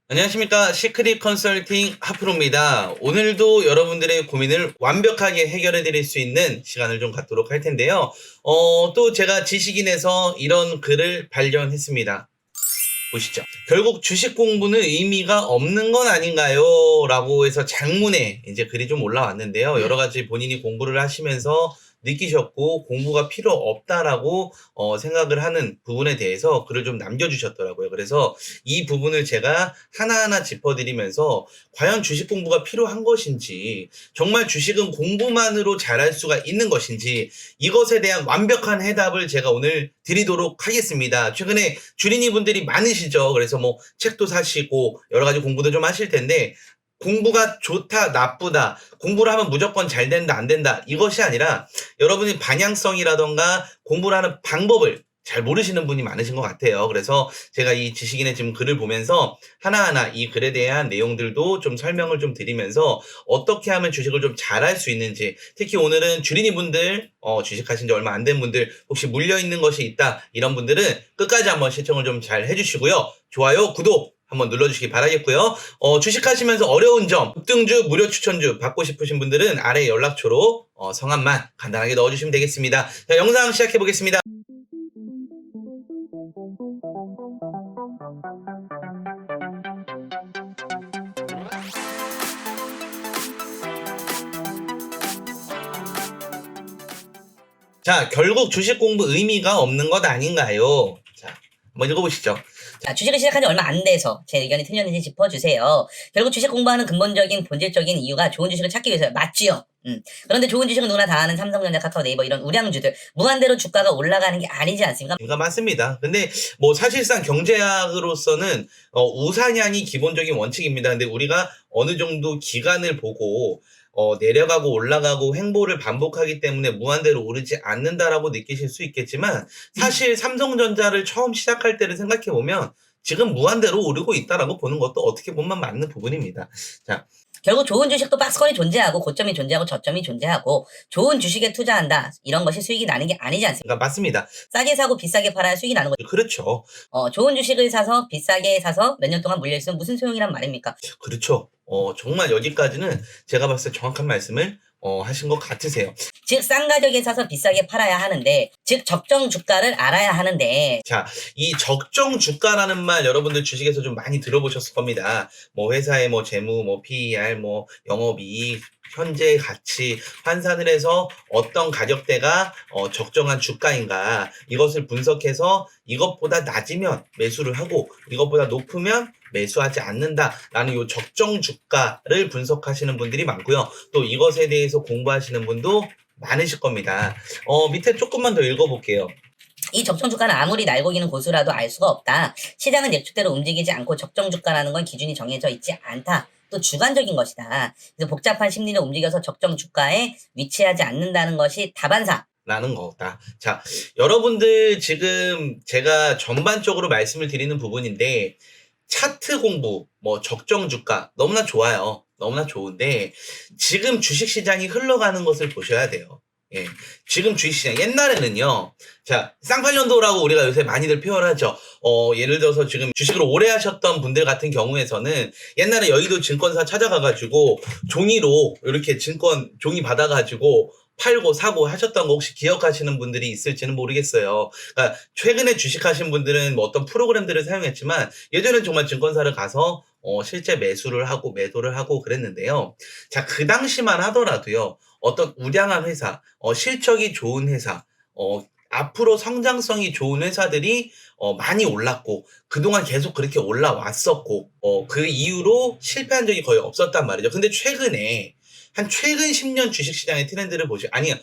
안녕하십니까. 시크릿 컨설팅 하프로입니다. 오늘도 여러분들의 고민을 완벽하게 해결해 드릴 수 있는 시간을 좀 갖도록 할 텐데요. 또 제가 지식인에서 이런 글을 발견했습니다. 보시죠. 결국 주식 공부는 의미가 없는 건 아닌가요? 라고 해서 장문에 이제 글이 좀 올라왔는데요. 여러 가지 본인이 공부를 하시면서 느끼셨고 공부가 필요 없다라고 생각을 하는 부분에 대해서 글을 좀 남겨주셨더라고요. 그래서 이 부분을 제가 하나하나 짚어드리면서 과연 주식 공부가 필요한 것인지, 정말 주식은 공부만으로 잘할 수가 있는 것인지, 이것에 대한 완벽한 해답을 제가 오늘 드리도록 하겠습니다. 최근에 주린이 분들이 많으시죠. 그래서 뭐 책도 사시고 여러 가지 공부도 좀 하실 텐데, 공부가 좋다, 나쁘다, 공부를 하면 무조건 잘 된다, 안 된다, 이것이 아니라 여러분이 방향성이라던가 공부를 하는 방법을 잘 모르시는 분이 많으신 것 같아요. 그래서 제가 이 지식인의 지금 글을 보면서 하나하나 이 글에 대한 내용들도 좀 설명을 좀 드리면서 어떻게 하면 주식을 좀 잘할 수 있는지, 특히 오늘은 주린이 분들, 주식하신 지 얼마 안 된 분들, 혹시 물려있는 것이 있다, 이런 분들은 끝까지 한번 시청을 좀 잘 해주시고요. 좋아요, 구독 한번 눌러주시기 바라겠고요. 주식하시면서 어려운 점, 급등주, 무료 추천주 받고 싶으신 분들은 아래 연락처로 성함만 간단하게 넣어주시면 되겠습니다. 자, 영상 시작해 보겠습니다. 자, 결국 주식 공부 의미가 없는 것 아닌가요? 자, 한번 읽어보시죠. 자, 주식을 시작한 지 얼마 안 돼서 제 의견이 틀렸는지 짚어주세요. 결국 주식 공부하는 근본적인 본질적인 이유가 좋은 주식을 찾기 위해서요. 맞지요? 그런데 좋은 주식은 누구나 다 아는 삼성전자, 카카오, 네이버 이런 우량주들 무한대로 주가가 올라가는 게 아니지 않습니까? 이거 맞습니다. 근데 뭐 사실상 경제학으로서는 우상향이 기본적인 원칙입니다. 근데 우리가 어느 정도 기간을 보고 내려가고 올라가고 횡보를 반복하기 때문에 무한대로 오르지 않는다라고 느끼실 수 있겠지만, 사실 삼성전자를 처음 시작할 때를 생각해 보면 지금 무한대로 오르고 있다라고 보는 것도 어떻게 보면 맞는 부분입니다. 자, 결국 좋은 주식도 박스권이 존재하고 고점이 존재하고 저점이 존재하고 좋은 주식에 투자한다 이런 것이 수익이 나는 게 아니지 않습니까? 그러니까 맞습니다. 싸게 사고 비싸게 팔아야 수익이 나는 거죠. 그렇죠. 좋은 주식을 사서 비싸게 사서 몇 년 동안 물려있으면 무슨 소용이란 말입니까? 그렇죠. 정말 여기까지는 제가 봤을 때 정확한 말씀을 하신 것 같으세요. 즉 싼 가격에 사서 비싸게 팔아야 하는데, 즉 적정 주가를 알아야 하는데, 자, 이 적정 주가라는 말 여러분들 주식에서 좀 많이 들어보셨을 겁니다. 뭐 회사의 뭐 재무, 뭐 PER, 뭐 영업이익, 현재 가치 환산을 해서 어떤 가격대가 적정한 주가인가, 이것을 분석해서 이것보다 낮으면 매수를 하고 이것보다 높으면 매수하지 않는다라는 요 적정 주가를 분석하시는 분들이 많고요. 또 이것에 대해서 공부하시는 분도 많으실 겁니다. 밑에 조금만 더 읽어볼게요. 이 적정 주가는 아무리 날고기는 고수라도 알 수가 없다. 시장은 예측대로 움직이지 않고 적정 주가라는 건 기준이 정해져 있지 않다. 또 주관적인 것이다. 그래서 복잡한 심리를 움직여서 적정 주가에 위치하지 않는다는 것이 다반사. 라는 거다. 자, 여러분들 지금 제가 전반적으로 말씀을 드리는 부분인데, 차트 공부, 뭐 적정 주가 너무나 좋아요. 너무나 좋은데 지금 주식시장이 흘러가는 것을 보셔야 돼요. 예, 지금 주식시장 옛날에는요, 자, 쌍팔년도라고 우리가 요새 많이들 표현하죠. 예를 들어서 지금 주식을 오래 하셨던 분들 같은 경우에서는 옛날에 여의도 증권사 찾아가가지고 종이로 이렇게 증권 종이 받아가지고 팔고 사고 하셨던 거 혹시 기억하시는 분들이 있을지는 모르겠어요. 그러니까 최근에 주식하신 분들은 뭐 어떤 프로그램들을 사용했지만 예전엔 정말 증권사를 가서 실제 매수를 하고 매도를 하고 그랬는데요. 자, 그 당시만 하더라도요, 어떤 우량한 회사, 실적이 좋은 회사, 앞으로 성장성이 좋은 회사들이 많이 올랐고 그동안 계속 그렇게 올라왔었고 그 이후로 실패한 적이 거의 없었단 말이죠. 근데 최근에 최근 10년 주식시장의 트렌드를 아니요,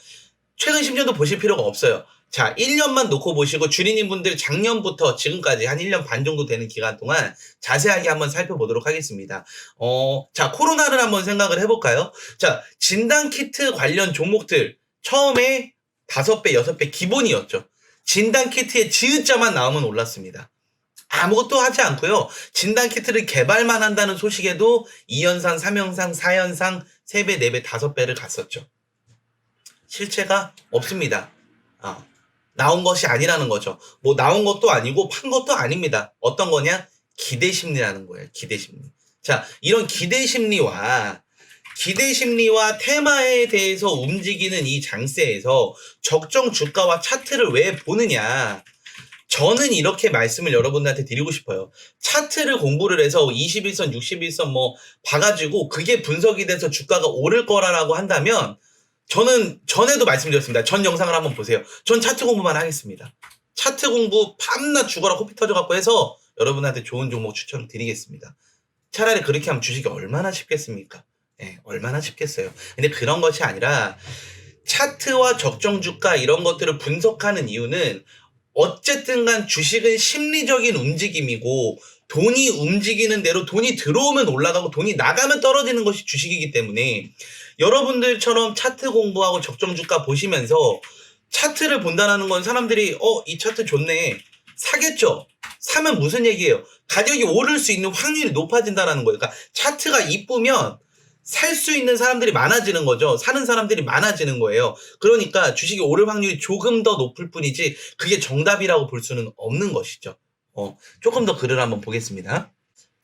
최근 10년도 보실 필요가 없어요. 자, 1년만 놓고 보시고 주린이 분들 작년부터 지금까지 한 1년 반 정도 되는 기간 동안 자세하게 한번 살펴보도록 하겠습니다. 자, 코로나를 한번 생각을 해볼까요? 자, 진단키트 관련 종목들 처음에 5배, 6배 기본이었죠. 진단키트의 지읒자만 나오면 올랐습니다. 아무것도 하지 않고요. 진단키트를 개발만 한다는 소식에도 2연상, 3연상, 4연상, 3배, 4배, 5배를 갔었죠. 실체가 없습니다. 나온 것이 아니라는 거죠. 뭐 나온 것도 아니고 판 것도 아닙니다. 어떤 거냐? 기대 심리라는 거예요. 기대 심리. 자, 이런 기대 심리와 테마에 대해서 움직이는 이 장세에서 적정 주가와 차트를 왜 보느냐. 저는 이렇게 말씀을 여러분들한테 드리고 싶어요. 차트를 공부를 해서 21선, 61선 뭐 봐가지고 그게 분석이 돼서 주가가 오를 거라고 한다면 저는 전에도 말씀드렸습니다. 전 영상을 한번 보세요. 전 차트 공부만 하겠습니다. 차트 공부 밤낮 죽어라 코피 터져갖고 해서 여러분한테 좋은 종목 추천드리겠습니다. 차라리 그렇게 하면 주식이 얼마나 쉽겠습니까? 예, 얼마나 쉽겠어요. 근데 그런 것이 아니라 차트와 적정 주가 이런 것들을 분석하는 이유는 어쨌든 간 주식은 심리적인 움직임이고 돈이 움직이는 대로 돈이 들어오면 올라가고 돈이 나가면 떨어지는 것이 주식이기 때문에 여러분들처럼 차트 공부하고 적정 주가 보시면서 차트를 본다는 건 사람들이 이 차트 좋네 사겠죠. 사면 무슨 얘기예요? 가격이 오를 수 있는 확률이 높아진다는 거예요. 그러니까 차트가 이쁘면 살 수 있는 사람들이 많아지는 거죠. 사는 사람들이 많아지는 거예요. 그러니까 주식이 오를 확률이 조금 더 높을 뿐이지 그게 정답이라고 볼 수는 없는 것이죠. 조금 더 글을 한번 보겠습니다.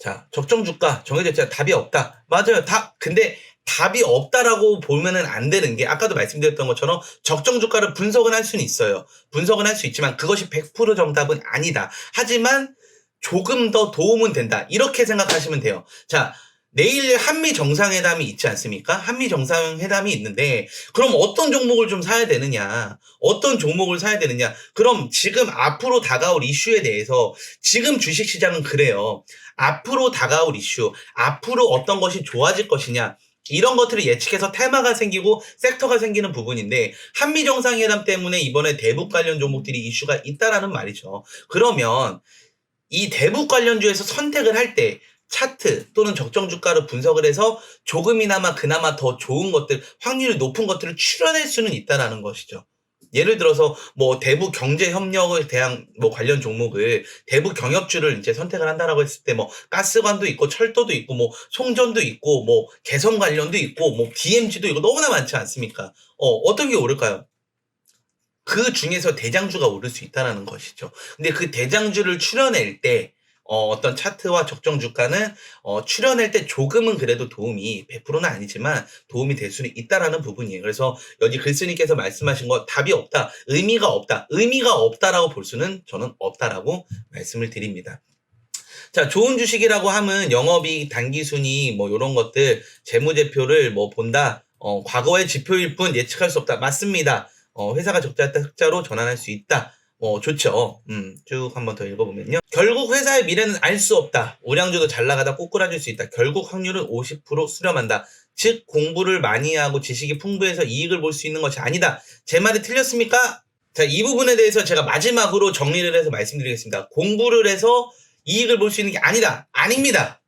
자, 적정 주가 정해졌잖아요. 답이 없다. 맞아요. 근데 답이 없다라고 보면은 안 되는 게 아까도 말씀드렸던 것처럼 적정 주가를 분석은 할 수는 있어요. 분석은 할 수 있지만 그것이 100% 정답은 아니다. 하지만 조금 더 도움은 된다. 이렇게 생각하시면 돼요. 자, 내일 한미 정상회담이 있지 않습니까? 한미 정상회담이 있는데 그럼 어떤 종목을 좀 사야 되느냐? 어떤 종목을 사야 되느냐? 그럼 지금 앞으로 다가올 이슈에 대해서 지금 주식시장은 그래요. 앞으로 다가올 이슈, 앞으로 어떤 것이 좋아질 것이냐? 이런 것들을 예측해서 테마가 생기고 섹터가 생기는 부분인데 한미 정상회담 때문에 이번에 대북 관련 종목들이 이슈가 있다라는 말이죠. 그러면 이 대북 관련주에서 선택을 할 때 차트 또는 적정 주가를 분석을 해서 조금이나마 그나마 더 좋은 것들, 확률이 높은 것들을 추려낼 수는 있다라는 것이죠. 예를 들어서 뭐 대북 경제 협력에 대한 뭐 관련 종목을 대북 경협주를 이제 선택을 한다라고 했을 때 뭐 가스관도 있고 철도도 있고 뭐 송전도 있고 뭐 개성 관련도 있고 뭐 DMG도 있고 너무나 많지 않습니까? 어떤 게 오를까요? 그 중에서 대장주가 오를 수 있다는 것이죠. 근데 그 대장주를 추려낼 때 어떤 차트와 적정 주가는 추려낼 때 조금은 그래도 도움이 100%는 아니지만 도움이 될 수는 있다라는 부분이에요. 그래서 여기 글쓰님께서 말씀하신 거 답이 없다, 의미가 없다라고 볼 수는 저는 없다라고 말씀을 드립니다. 자, 좋은 주식이라고 하면 영업이익, 단기순위 뭐 이런 것들 재무제표를 뭐 본다. 과거의 지표일 뿐 예측할 수 없다. 맞습니다. 회사가 적자였다 흑자로 전환할 수 있다. 좋죠. 쭉 한번 더 읽어보면요. 결국 회사의 미래는 알 수 없다. 우량주도 잘 나가다 꼬꾸라질 수 있다. 결국 확률은 50% 수렴한다. 즉 공부를 많이 하고 지식이 풍부해서 이익을 볼 수 있는 것이 아니다. 제 말이 틀렸습니까? 자, 이 부분에 대해서 제가 마지막으로 정리를 해서 말씀드리겠습니다. 공부를 해서 이익을 볼 수 있는 게 아니다. 아닙니다.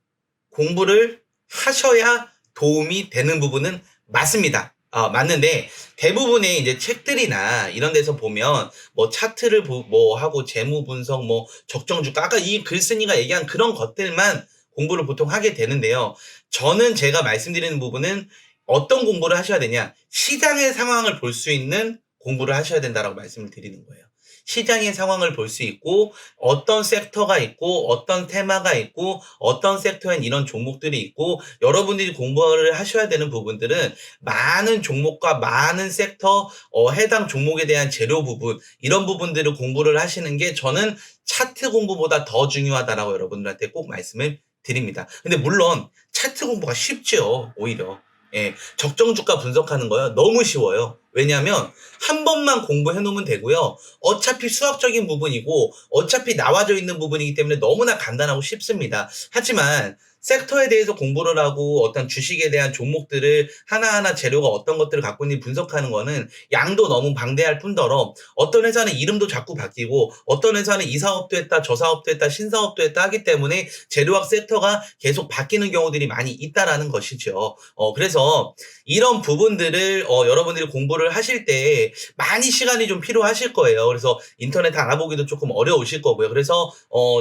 공부를 하셔야 도움이 되는 부분은 맞습니다. 맞는데 대부분의 이제 책들이나 이런 데서 보면 뭐 차트를 뭐 하고 재무 분석 뭐 적정 주가 아까 이 글쓴이가 얘기한 그런 것들만 공부를 보통 하게 되는데요. 저는 제가 말씀드리는 부분은 어떤 공부를 하셔야 되냐? 시장의 상황을 볼 수 있는 공부를 하셔야 된다라고 말씀을 드리는 거예요. 시장의 상황을 볼 수 있고 어떤 섹터가 있고 어떤 테마가 있고 어떤 섹터엔 이런 종목들이 있고 여러분들이 공부를 하셔야 되는 부분들은 많은 종목과 많은 섹터 해당 종목에 대한 재료 부분 이런 부분들을 공부를 하시는 게 저는 차트 공부보다 더 중요하다라고 여러분들한테 꼭 말씀을 드립니다. 근데 물론 차트 공부가 쉽죠. 오히려. 예, 적정 주가 분석하는 거요. 너무 쉬워요. 왜냐하면 한 번만 공부해 놓으면 되고요. 어차피 수학적인 부분이고 어차피 나와져 있는 부분이기 때문에 너무나 간단하고 쉽습니다. 하지만 섹터에 대해서 공부를 하고 어떤 주식에 대한 종목들을 하나하나 재료가 어떤 것들을 갖고 있는지 분석하는 거는 양도 너무 방대할 뿐더러 어떤 회사는 이름도 자꾸 바뀌고 어떤 회사는 이 사업도 했다 저 사업도 했다 신사업도 했다 하기 때문에 재료학 섹터가 계속 바뀌는 경우들이 많이 있다라는 것이죠. 그래서 이런 부분들을 여러분들이 공부를 하실 때 많이 시간이 좀 필요하실 거예요. 그래서 인터넷 알아보기도 조금 어려우실 거고요. 그래서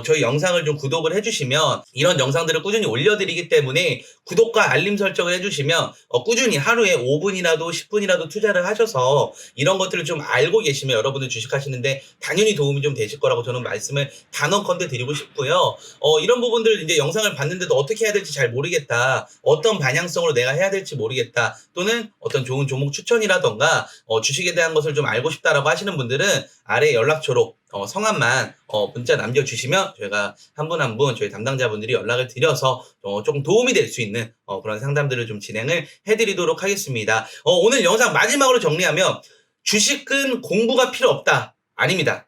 저희 영상을 좀 구독을 해주시면 이런 영상들을 꾸준히 올려드리기 때문에 구독과 알림 설정을 해주시면 꾸준히 하루에 5분이라도 10분이라도 투자를 하셔서 이런 것들을 좀 알고 계시면 여러분들 주식하시는데 당연히 도움이 좀 되실 거라고 저는 말씀을 단언컨대 드리고 싶고요. 이런 부분들 이제 영상을 봤는데도 어떻게 해야 될지 잘 모르겠다. 어떤 방향성으로 내가 해야 될지 모르겠다. 또는 어떤 좋은 종목 추천이라던가 주식에 대한 것을 좀 알고 싶다라고 하시는 분들은 아래 연락처로 성함만 문자 남겨주시면 저희가 한 분 한 분 저희 담당자분들이 연락을 드려서 조금 도움이 될 수 있는 그런 상담들을 좀 진행을 해드리도록 하겠습니다. 오늘 영상 마지막으로 정리하면 주식은 공부가 필요 없다. 아닙니다.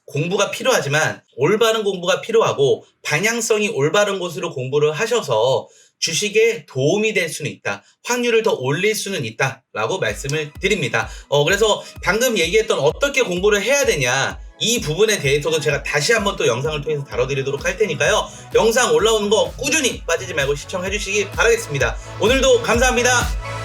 공부가 필요하지만 올바른 공부가 필요하고 방향성이 올바른 곳으로 공부를 하셔서 주식에 도움이 될 수는 있다. 확률을 더 올릴 수는 있다. 라고 말씀을 드립니다. 그래서 방금 얘기했던 어떻게 공부를 해야 되냐. 이 부분에 대해서도 제가 다시 한번 또 영상을 통해서 다뤄드리도록 할 테니까요. 영상 올라오는 거 꾸준히 빠지지 말고 시청해 주시기 바라겠습니다. 오늘도 감사합니다.